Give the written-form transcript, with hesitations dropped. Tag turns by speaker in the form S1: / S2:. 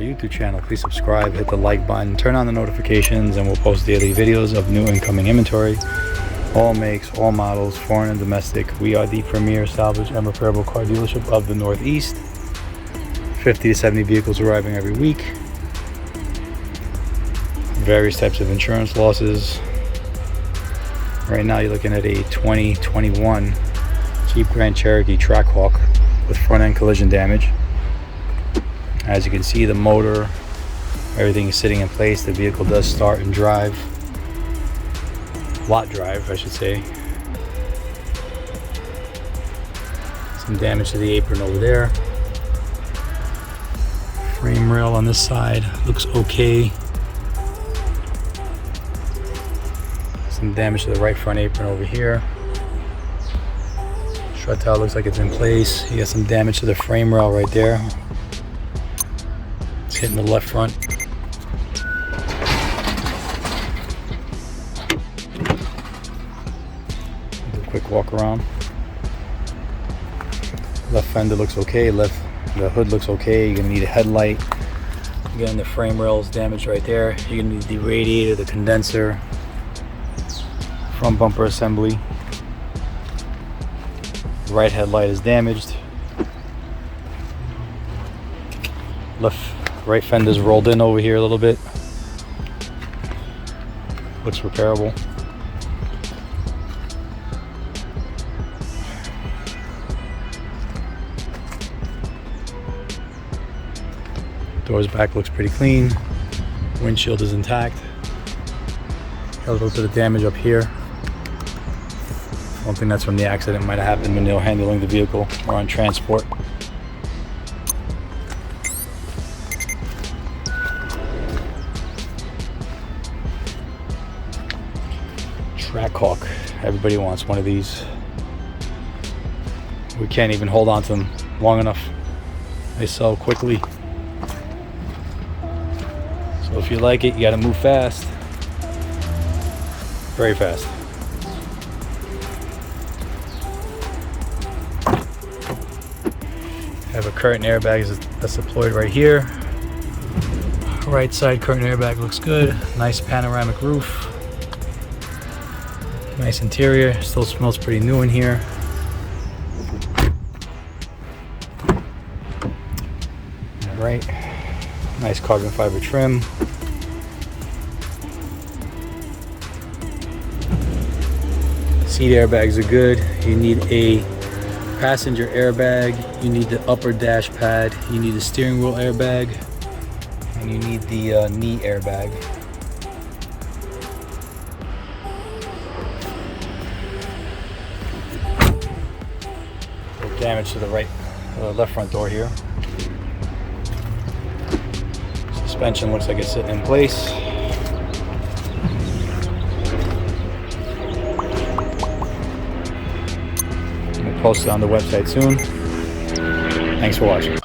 S1: YouTube channel, please subscribe, hit the like button, turn on the notifications, and we'll post daily videos of new incoming inventory. All makes, all models, foreign and domestic. We are the premier salvage and repairable car dealership of the Northeast. 50 to 70 vehicles arriving every week. Various types of insurance losses. Right now you're looking at a 2021 Jeep Grand Cherokee Trackhawk with front end collision damage. As you can see, the motor, everything is sitting in place. The vehicle does start and drive. Lot drive, I should say. Some damage to the apron over there. Frame rail on this side looks okay. Some damage to the right front apron over here. Strut towel looks like it's in place. You got some damage to the frame rail right there. It's hitting the left front. Do a quick walk around. Left fender looks okay. The hood looks okay. You're gonna need a headlight. Again, the frame rail is damaged right there. You're gonna need the radiator, the condenser, front bumper assembly. Right headlight is damaged. Right fender's rolled in over here a little bit. Looks repairable. Doors back looks pretty clean. Windshield is intact. Got a little bit of damage up here. One thing that's from the accident might have happened when they were handling the vehicle or on transport. Trackhawk. Everybody wants one of these. We can't even hold on to them long enough. They sell quickly. So if you like it, you gotta move fast. Very fast. Have a curtain airbag that's deployed right here. Right side curtain airbag looks good. Nice panoramic roof. Nice interior. Still smells pretty new in here. Alright. Nice carbon fiber trim. Seat airbags are good. You need a passenger airbag, you need the upper dash pad, you need the steering wheel airbag, and you need the knee airbag. Little damage to the left front door here. Suspension looks like it's sitting in place. Post it on the website soon. Thanks for watching.